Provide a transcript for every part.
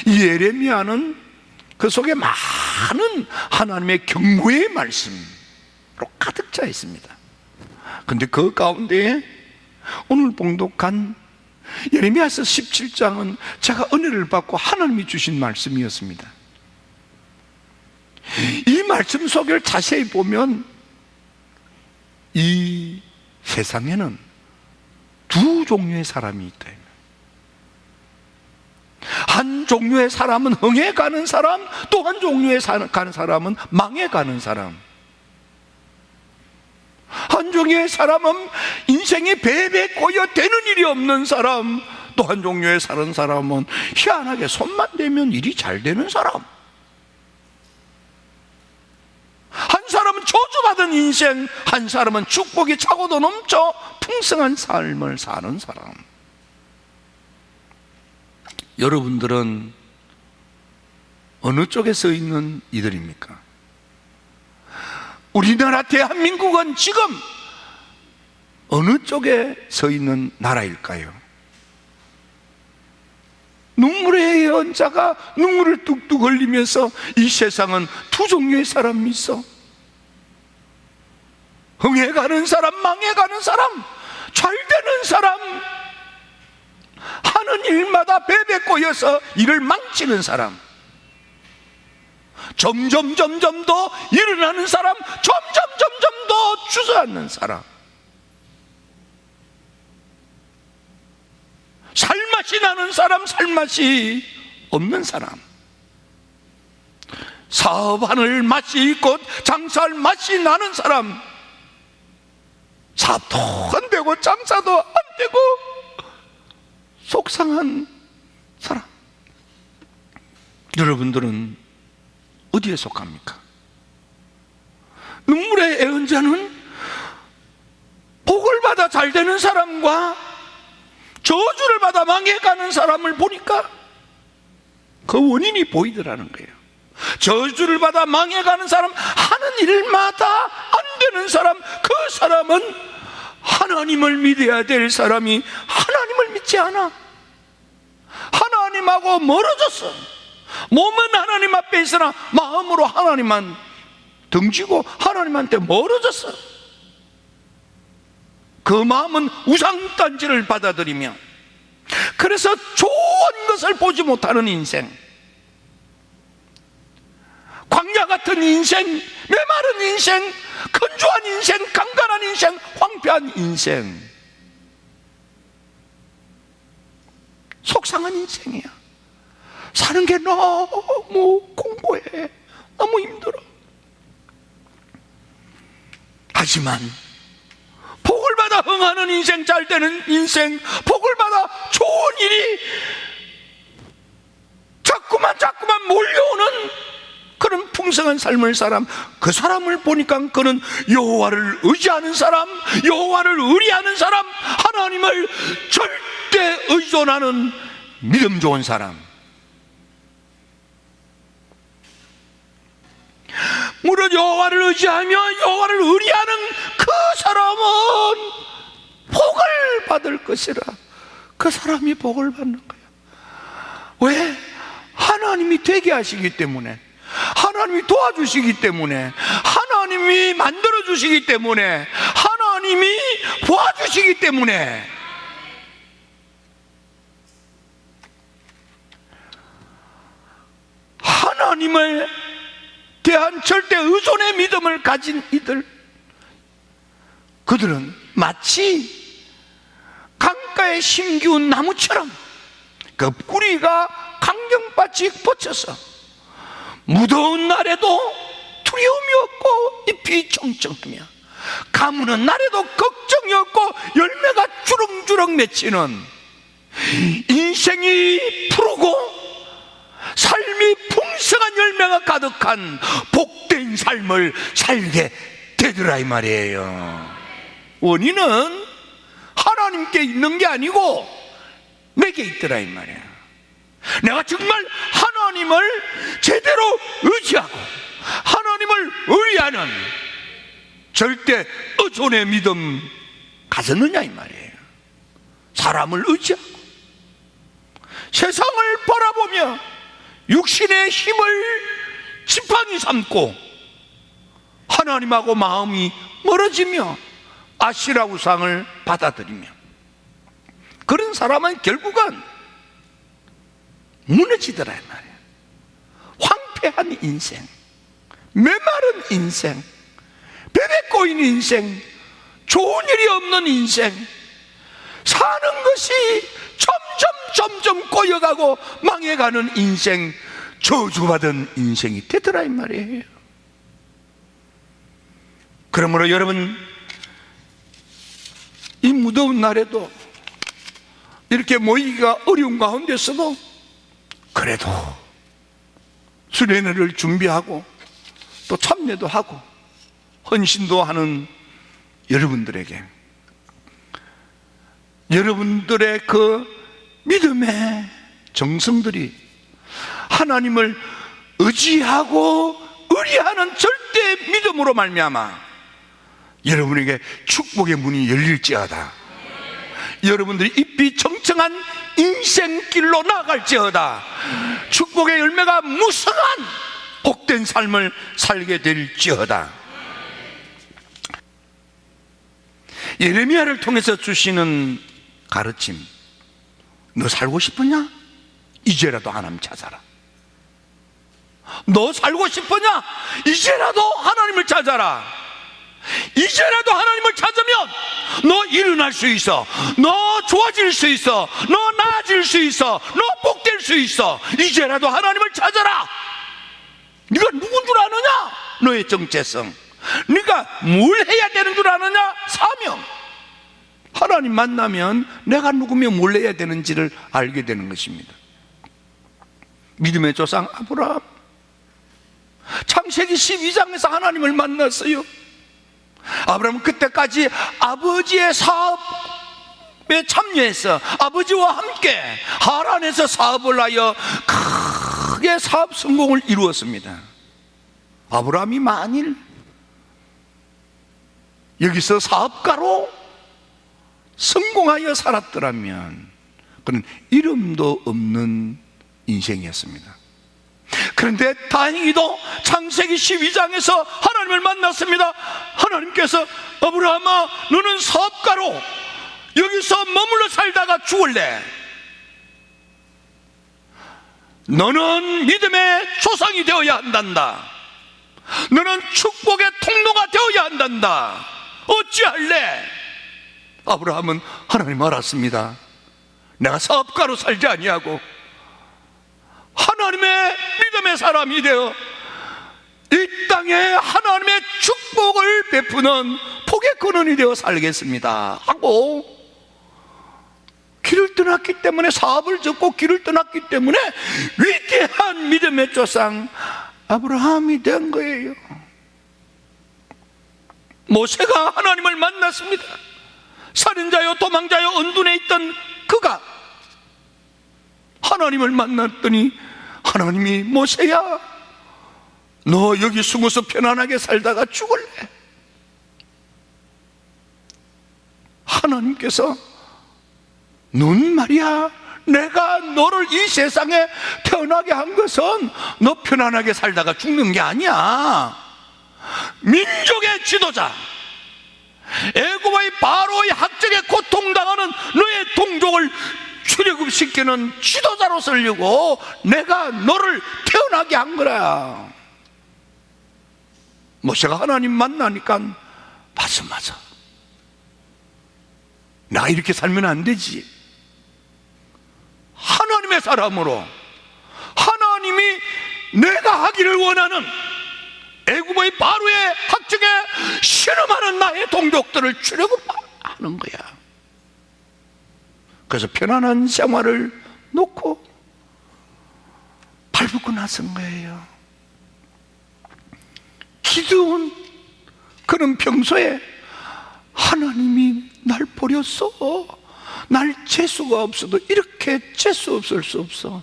예레미야는 그 속에 많은 하나님의 경고의 말씀으로 가득 차 있습니다. 그런데 그 가운데에 오늘 봉독한 예레미야서 17장은 제가 은혜를 받고 하나님이 주신 말씀이었습니다. 이 말씀 속을 자세히 보면 이 세상에는 두 종류의 사람이 있다. 한 종류의 사람은 흥에 가는 사람, 또 한 종류의 가는 사람은 망에 가는 사람. 한 종류의 사람은 인생이 배배 꼬여 되는 일이 없는 사람, 또 한 종류의 사는 사람은 희한하게 손만 대면 일이 잘 되는 사람. 한 사람은 저주받은 인생, 한 사람은 축복이 차고도 넘쳐 풍성한 삶을 사는 사람. 여러분들은 어느 쪽에 서 있는 이들입니까? 우리나라 대한민국은 지금 어느 쪽에 서 있는 나라일까요? 눈물의 예언자가 눈물을 뚝뚝 흘리면서 이 세상은 두 종류의 사람이 있어. 흥해 가는 사람, 망해 가는 사람, 잘 되는 사람, 하는 일마다 배배 꼬여서 일을 망치는 사람, 점점 더 일어나는 사람, 점점 더 주저앉는 사람. 살맛이 나는 사람, 살맛이 없는 사람. 사업하는 맛이 있고 장사할 맛이 나는 사람, 사업도 안 되고 장사도 안 되고 속상한 사람. 여러분들은 어디에 속합니까? 눈물의 예언자는 복을 받아 잘 되는 사람과 저주를 받아 망해가는 사람을 보니까 그 원인이 보이더라는 거예요. 저주를 받아 망해가는 사람, 하는 일마다 안 되는 사람, 그 사람은 하나님을 믿어야 될 사람이 하나님을 믿지 않아. 하나님하고 멀어졌어. 몸은 하나님 앞에 있으나 마음으로 하나님만 등지고 하나님한테 멀어졌어. 그 마음은 우상단지를 받아들이며, 그래서 좋은 것을 보지 못하는 인생, 광야 같은 인생, 메마른 인생, 건조한 인생, 강간한 인생, 황폐한 인생, 속상한 인생이야. 사는 게 너무 공고해, 너무 힘들어. 하지만 복을 받아 흥하는 인생, 잘 되는 인생, 복을 받아 좋은 일이 자꾸만 몰려오는 그런 풍성한 삶을 사람, 그 사람을 보니까 그는 여호와를 의지하는 사람, 여호와를 의리하는 사람, 하나님을 절대 의존하는 믿음 좋은 사람. 무릇 여호와를 의지하며 여호와를 의리하는 그 사람은 복을 받을 것이라. 그 사람이 복을 받는 거야. 왜? 하나님이 되게 하시기 때문에, 하나님이 도와주시기 때문에, 하나님이 만들어주시기 때문에, 하나님이 도와주시기 때문에. 하나님을 대한 절대 의존의 믿음을 가진 이들, 그들은 마치 강가에 심기운 나무처럼 그 뿌리가 강경밭이 뻗쳐서 무더운 날에도 두려움이 없고 잎이 청청하며, 가무는 날에도 걱정이 없고 열매가 주렁주렁 맺히는, 인생이 푸르고 삶이 풍성한 열매가 가득한 복된 삶을 살게 되더라 이 말이에요. 원인은 하나님께 있는 게 아니고 내게 있더라 이 말이에요. 내가 정말 하나님을 제대로 의지하고 하나님을 의리하는 절대 의존의 믿음 가졌느냐 이 말이에요. 사람을 의지하고 세상을 바라보며 육신의 힘을 지팡이 삼고 하나님하고 마음이 멀어지며 아시라 우상을 받아들이며, 그런 사람은 결국은 무너지더라 이 말이에요. 황폐한 인생, 메마른 인생, 뱀에 꼬인 인생, 좋은 일이 없는 인생, 사는 것이 점점 꼬여가고 망해가는 인생, 저주받은 인생이 되더라 이 말이에요. 그러므로 여러분, 이 무더운 날에도 이렇게 모이기가 어려운 가운데서도 그래도 수련회를 준비하고 또 참여도 하고 헌신도 하는 여러분들에게, 여러분들의 그 믿음의 정성들이 하나님을 의지하고 의리하는 절대 믿음으로 말미암아 여러분에게 축복의 문이 열릴지어다. 여러분들이 잎이 청청한 인생길로 나아갈지어다. 축복의 열매가 무성한 복된 삶을 살게 될지어다. 예레미야를 통해서 주시는 가르침, 너 살고 싶으냐? 이제라도 하나님 찾아라. 너 살고 싶으냐? 이제라도 하나님을 찾아라. 이제라도 하나님을 찾으면 너 일어날 수 있어, 너 좋아질 수 있어, 너 나아질 수 있어, 너 복될 수 있어. 이제라도 하나님을 찾아라. 네가 누군 줄 아느냐? 너의 정체성, 네가 뭘 해야 되는 줄 아느냐? 사명. 하나님 만나면 내가 누구며 뭘 해야 되는지를 알게 되는 것입니다. 믿음의 조상 아브라함, 창세기 12장에서 하나님을 만났어요. 아브라함은 그때까지 아버지의 사업에 참여해서 아버지와 함께 하란에서 사업을 하여 크게 사업 성공을 이루었습니다. 아브라함이 만일 여기서 사업가로 성공하여 살았더라면 그는 이름도 없는 인생이었습니다. 그런데 다행히도 창세기 12장에서 하나님을 만났습니다. 하나님께서 아브라함아, 너는 사업가로 여기서 머물러 살다가 죽을래. 너는 믿음의 조상이 되어야 한단다. 너는 축복의 통로가 되어야 한단다. 어찌할래? 아브라함은 하나님 알았습니다. 내가 사업가로 살지 아니하고 하나님의 믿음의 사람이 되어 이 땅에 하나님의 축복을 베푸는 복의 근원이 되어 살겠습니다 하고 길을 떠났기 때문에, 사업을 접고 길을 떠났기 때문에 위대한 믿음의 조상 아브라함이 된 거예요. 모세가 하나님을 만났습니다. 살인자요 도망자요 언둔에 있던 그가 하나님을 만났더니 하나님이 모세야, 너 여기 숨어서 편안하게 살다가 죽을래? 하나님께서 넌 말이야, 내가 너를 이 세상에 태어나게 한 것은 너 편안하게 살다가 죽는 게 아니야. 민족의 지도자, 애굽의 바로의 학적에 고통당하는 너의 동족을 출애굽시키는 지도자로 쓰려고 내가 너를 태어나게 한 거야. 모세가 하나님 만나니까 맞아, 나 이렇게 살면 안 되지. 하나님의 사람으로 하나님이 내가 하기를 원하는 애굽의 바로의 학적에 신음하는 나의 동족들을 출애굽하는 거야. 그래서 편안한 생활을 놓고 발벗고 나선 거예요. 기드온, 그는 평소에 하나님이 날 버렸어, 날 재수가 없어도 이렇게 재수 없을 수 없어,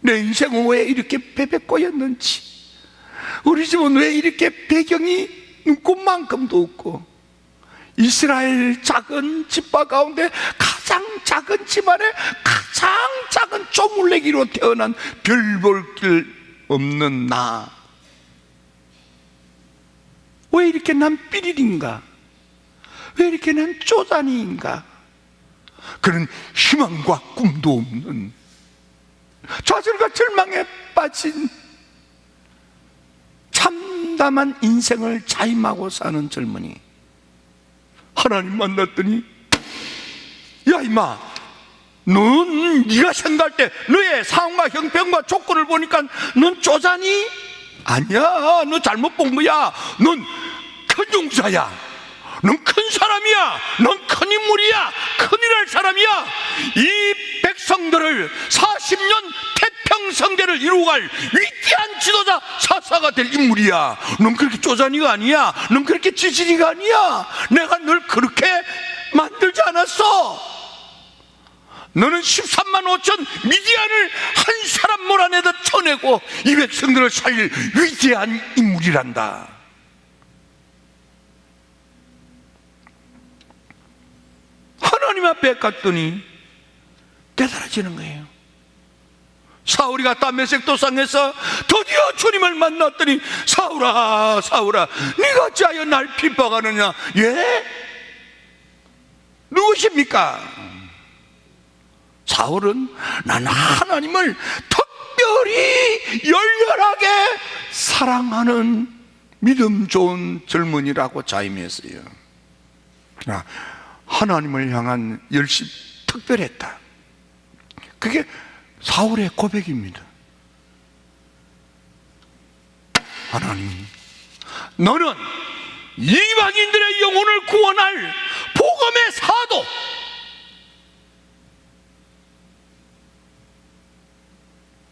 내 인생은 왜 이렇게 베베 꼬였는지, 우리 집은 왜 이렇게 배경이 눈꽃만큼도 없고, 이스라엘 작은 집화 가운데 가장 작은 집안에 가장 가장 작은 쪼물레기로 태어난 별 볼 길 없는 나, 왜 이렇게 난 삐리린가? 왜 이렇게 난 쪼다니인가? 그런 희망과 꿈도 없는, 좌절과 절망에 빠진 참담한 인생을 자임하고 사는 젊은이, 하나님 만났더니, 야 임마, 넌 네가 생각할 때 너의 상황과 형편과 조건을 보니까 넌 쪼자니? 아니야, 너 잘못 본 거야. 넌 큰 용사야, 넌 큰 사람이야, 넌 큰 인물이야, 큰일 할 사람이야. 이 백성들을 40년 태평성대를 이루고 갈 위대한 지도자, 사사가 될 인물이야. 넌 그렇게 쪼잔이가 아니야, 넌 그렇게 지질이가 아니야. 내가 널 그렇게 만들지 않았어. 너는 13만 5천 미디안을 한 사람 몰아내다 쳐내고 이 백성들을 살릴 위대한 인물이란다. 하나님 앞에 갔더니 깨달아지는 거예요. 사울이 갔다 다메섹 도상에서 드디어 주님을 만났더니, 사울아, 사울아, 네가 어찌하여 날 핍박하느냐? 예? 누구십니까? 사울은 난 하나님을 특별히 열렬하게 사랑하는 믿음 좋은 젊은이라고 자임했어요. 하나님을 향한 열심 특별했다. 그게 사울의 고백입니다. 하나님, 너는 이방인들의 영혼을 구원할 복음의 사도,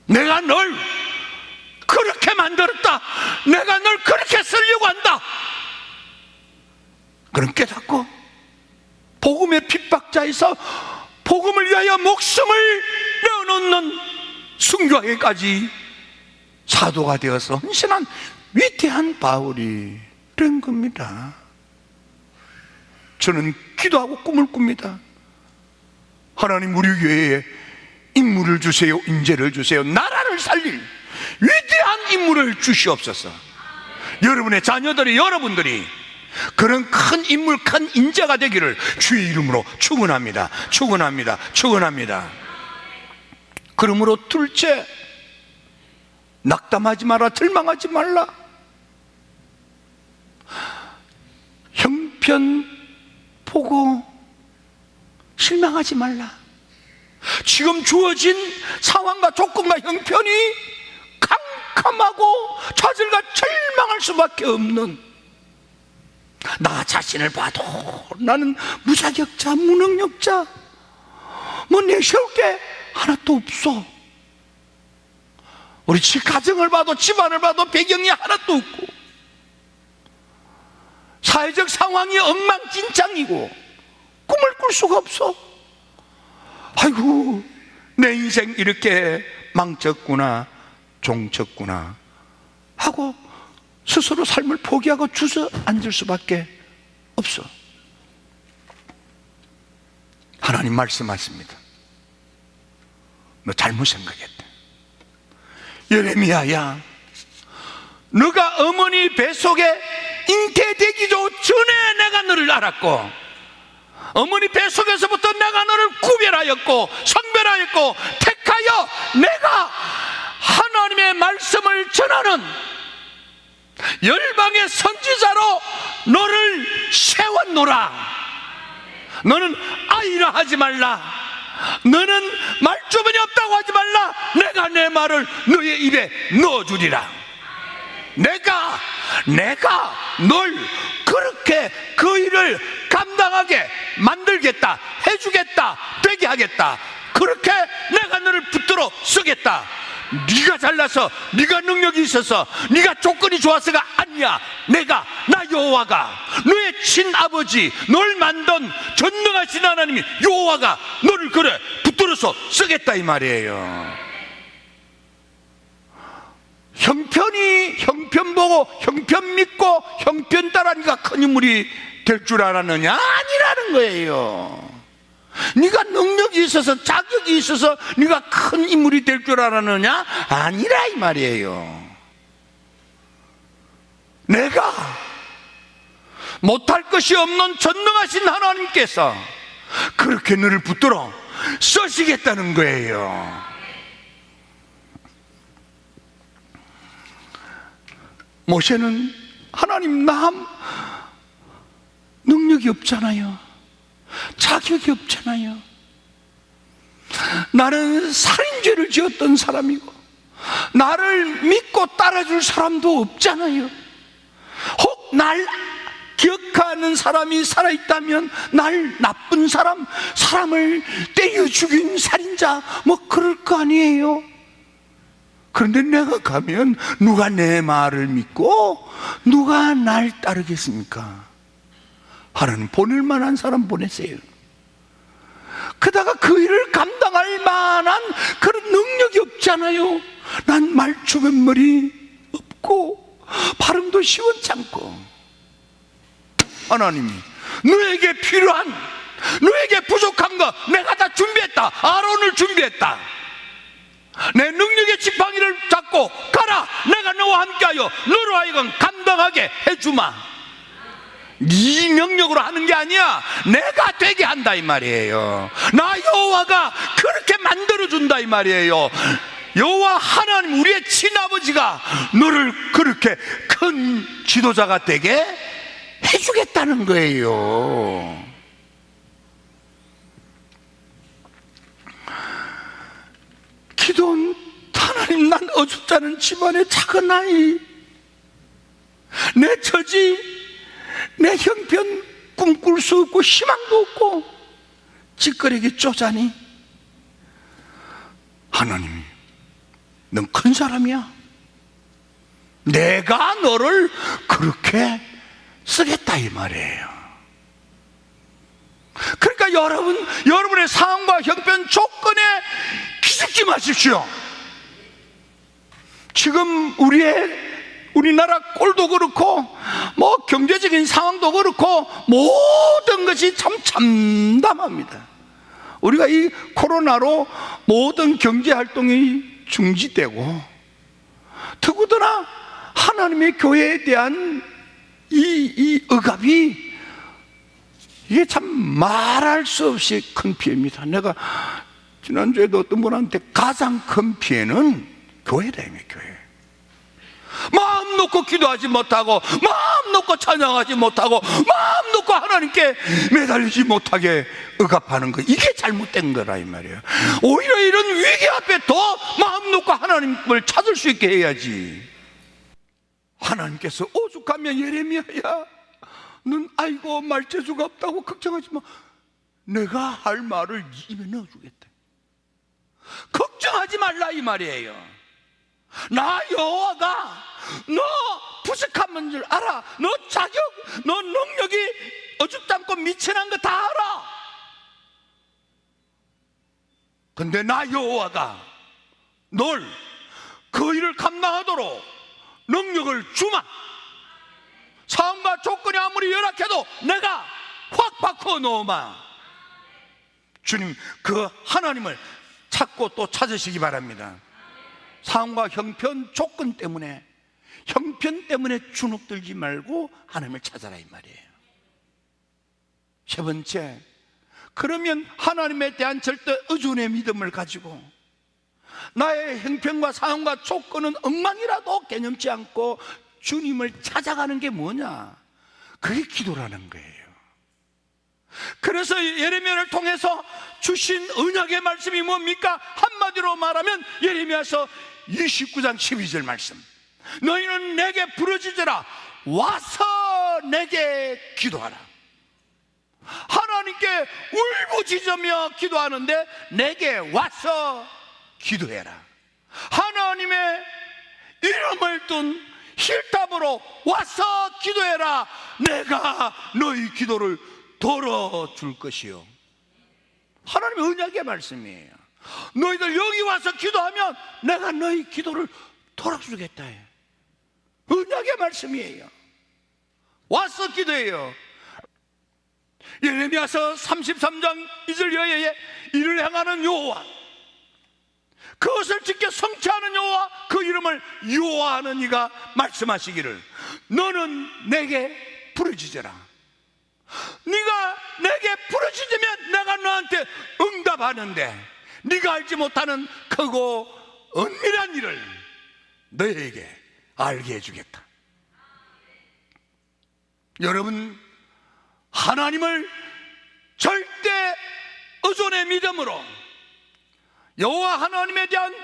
내가 널 그렇게 만들었다, 내가 널 그렇게 쓰려고 한다. 그런 깨닫고 복음의 핍박자에서 복음을 위하여 목숨을 내어놓는 순교하기까지 사도가 되어서 헌신한 위대한 바울이 된 겁니다. 저는 기도하고 꿈을 꿉니다. 하나님, 우리 교회에 인물을 주세요, 인재를 주세요, 나라를 살릴 위대한 인물을 주시옵소서. 여러분의 자녀들이, 여러분들이 그런 큰 인물, 큰 인재가 되기를 주의 이름으로 축원합니다. 축원합니다. 축원합니다. 그러므로 둘째, 낙담하지 마라, 절망하지 말라. 형편 보고 실망하지 말라. 지금 주어진 상황과 조건과 형편이 캄캄하고 좌절과 절망할 수밖에 없는, 나 자신을 봐도 나는 무자격자, 무능력자, 뭐 내세울 게 하나도 없어. 우리 가정을 봐도, 집안을 봐도 배경이 하나도 없고, 사회적 상황이 엉망진창이고 꿈을 꿀 수가 없어. 아이고, 내 인생 이렇게 망쳤구나, 종쳤구나 하고 스스로 삶을 포기하고 주저앉을 수밖에 없어. 하나님 말씀하십니다. 너 잘못 생각했다. 예레미야야, 너가 어머니 뱃속에 잉태되기도 전에 내가 너를 알았고, 어머니 뱃속에서부터 내가 너를 구별하였고 성별하였고 택하여 내가 하나님의 말씀을 전하는 열방의 선지자로 너를 세웠노라. 너는 아이라 하지 말라, 너는 말주변이 없다고 하지 말라. 내가 내 말을 너의 입에 넣어주리라. 내가 널 그렇게 그 일을 감당하게 만들겠다, 해주겠다, 되게 하겠다. 그렇게 내가 너를 붙들어 쓰겠다. 네가 잘나서, 네가 능력이 있어서, 네가 조건이 좋아서가 아니야. 나 여호와가, 너의 친아버지, 널 만든 전능하신 하나님이 여호와가 너를 그래 붙들어서 쓰겠다 이 말이에요. 형편 보고 형편 믿고 형편 따라 네가 큰 인물이 될 줄 알았느냐? 아니라는 거예요. 네가 능력이 있어서 자격이 있어서 네가 큰 인물이 될 줄 알았느냐? 아니라 이 말이에요. 내가 못할 것이 없는 전능하신 하나님께서 그렇게 너를 붙들어 쓰시겠다는 거예요. 모세는 하나님, 나 능력이 없잖아요. 자격이 없잖아요. 나는 살인죄를 지었던 사람이고 나를 믿고 따라줄 사람도 없잖아요. 혹 날 기억하는 사람이 살아있다면 날 나쁜 사람, 사람을 때려 죽인 살인자 뭐 그럴 거 아니에요. 그런데 내가 가면 누가 내 말을 믿고 누가 날 따르겠습니까? 하나님 보낼 만한 사람 보내세요. 그다가 그 일을 감당할 만한 그런 능력이 없잖아요. 난 말주변머리 없고 발음도 시원찮고. 하나님이 너에게 필요한, 너에게 부족한 거 내가 다 준비했다. 아론을 준비했다. 내 능력의 지팡이를 잡고 가라. 내가 너와 함께하여 너로 하여금 감당하게 해주마. 네 능력으로 하는 게 아니야. 내가 되게 한다 이 말이에요. 나 여호와가 그렇게 만들어준다 이 말이에요. 여호와 하나님, 우리의 친아버지가 너를 그렇게 큰 지도자가 되게 해주겠다는 거예요. 기도는, 하나님, 난 어줍잖은 집안의 작은 아이, 내 처지, 내 형편 꿈꿀 수 없고 희망도 없고 찌끄레기 쪼자니 하나님이 넌 큰 사람이야. 내가 너를 그렇게 쓰겠다 이 말이에요. 그러니까 여러분의 상황과 형편 조건에 기죽지 마십시오. 지금 우리나라 꼴도 그렇고 뭐 경제적인 상황도 그렇고 모든 것이 참 참담합니다. 우리가 이 코로나로 모든 경제 활동이 중지되고 더구나 하나님의 교회에 대한 이 억압이 이게 참 말할 수 없이 큰 피해입니다. 내가 지난주에도 어떤 분한테 가장 큰 피해는 교회라며, 교회. 마음 놓고 기도하지 못하고 마음 놓고 찬양하지 못하고 마음 놓고 하나님께 매달리지 못하게 억압하는 거, 이게 잘못된 거라 이 말이에요. 오히려 이런 위기 앞에 더 마음 놓고 하나님을 찾을 수 있게 해야지. 하나님께서 오죽하면 예레미야야, 넌 아이고 말재주가 없다고 걱정하지 마. 내가 할 말을 네 입에 넣어주겠다. 걱정하지 말라 이 말이에요. 나 여호와가 너 부족한 줄 알아. 너 자격, 너 능력이 어줍잖고 미천한 거 다 알아. 근데 나 여호와가 널 그 일을 감당하도록 능력을 주마. 상황과 조건이 아무리 열악해도 내가 확 바꿔 놓으마. 주님, 그 하나님을 찾고 또 찾으시기 바랍니다. 상황과 형편, 조건 때문에, 형편 때문에 주눅들지 말고 하나님을 찾아라 이 말이에요. 세 번째, 그러면 하나님에 대한 절대 의존의 믿음을 가지고 나의 형편과 상황과 조건은 엉망이라도 개념치 않고 주님을 찾아가는 게 뭐냐? 그게 기도라는 거예요. 그래서 예레미야를 통해서 주신 언약의 말씀이 뭡니까? 한마디로 말하면 예레미야서 29장 12절 말씀, 너희는 내게 부르짖으라, 와서 내게 기도하라. 하나님께 울부짖으며 기도하는데 내게 와서 기도해라. 하나님의 이름을 둔 힐답으로 와서 기도해라. 내가 너희 기도를 들어줄 것이요. 하나님의 언약의 말씀이에요. 너희들 여기 와서 기도하면 내가 너희 기도를 돌아주겠다. 언약의 말씀이에요. 와서 기도해요. 예레미야서 33장 2절여에 이를 행하는 여호와, 그것을 지켜 성취하는 여호와, 그 이름을 여호와하는 이가 말씀하시기를 너는 내게 부르짖어라. 네가 내게 부르짖으면 내가 너한테 응답하는데 네가 알지 못하는 크고 은밀한 일을 너에게 알게 해주겠다. 여러분, 하나님을 절대 의존의 믿음으로, 여호와 하나님에 대한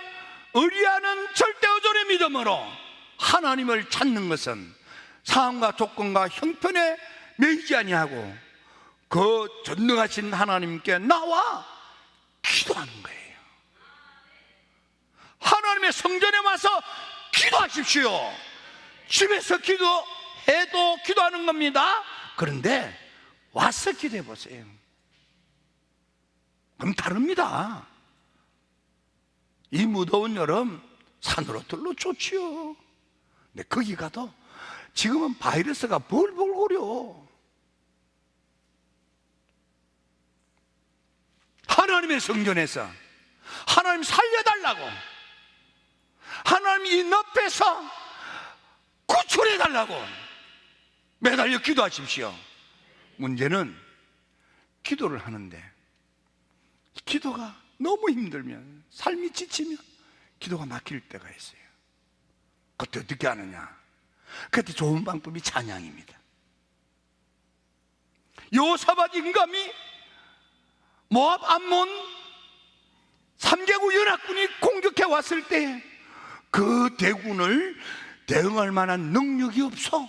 의리하는 절대 의존의 믿음으로 하나님을 찾는 것은 상황과 조건과 형편에 매이지 아니하고 그 전능하신 하나님께 나와 기도하는 거예요. 하나님의 성전에 와서 기도하십시오. 집에서 기도해도 기도하는 겁니다. 그런데 와서 기도해 보세요. 그럼 다릅니다. 이 무더운 여름 산으로 들러 좋지요. 근데 거기 가도 지금은 바이러스가 벌벌거려. 하나님의 성전에서 하나님 살려달라고, 하나님 이 늪에서 구출해달라고 매달려 기도하십시오. 문제는 기도를 하는데 기도가 너무 힘들면, 삶이 지치면 기도가 막힐 때가 있어요. 그때 어떻게 하느냐? 그때 좋은 방법이 찬양입니다. 여호사밧 임금이 모압 암몬 3개국 연합군이 공격해 왔을 때 그 대군을 대응할 만한 능력이 없어.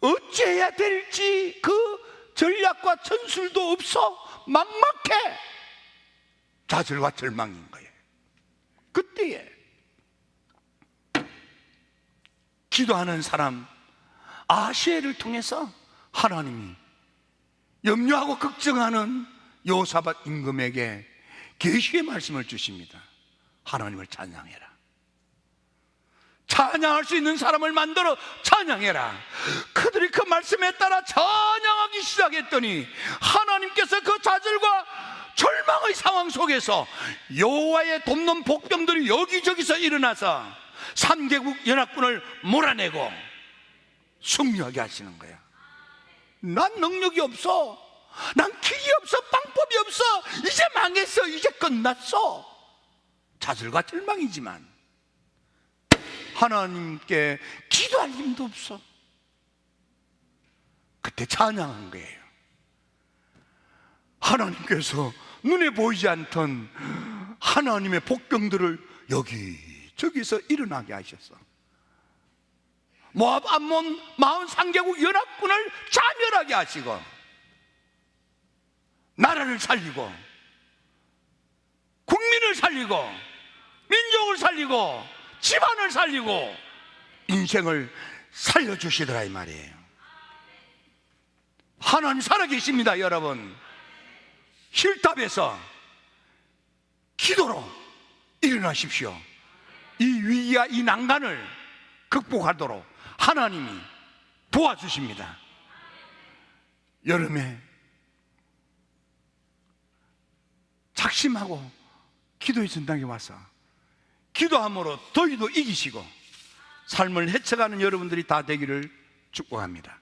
어찌해야 될지 그 전략과 전술도 없어. 막막해. 좌절과 절망인 거예요. 그때에 기도하는 사람 아시엘을 통해서 하나님이 염려하고 걱정하는 여호사밧 임금에게 계시의 말씀을 주십니다. 하나님을 찬양해라. 찬양할 수 있는 사람을 만들어 찬양해라. 그들이 그 말씀에 따라 찬양하기 시작했더니 하나님께서 그 좌절과 절망의 상황 속에서 여호와의 돕는 복병들이 여기저기서 일어나서 3개국 연합군을 몰아내고 승리하게 하시는 거야. 난 능력이 없어, 난 길이 없어, 방법이 없어, 이제 망했어, 이제 끝났어. 좌절과 절망이지만 하나님께 기도할 힘도 없어. 그때 찬양한 거예요. 하나님께서 눈에 보이지 않던 하나님의 복병들을 여기저기서 일어나게 하셨어. 모압 암몬 43개국 연합군을 자멸하게 하시고 나라를 살리고 국민을 살리고 민족을 살리고 집안을 살리고 인생을 살려주시더라 이 말이에요. 하나님 살아계십니다. 여러분, 힐답에서 기도로 일어나십시오. 이 위기와 이 난간을 극복하도록 하나님이 도와주십니다. 여름에 작심하고 기도의 전당에 와서 기도함으로 더위도 이기시고 삶을 헤쳐가는 여러분들이 다 되기를 축복합니다.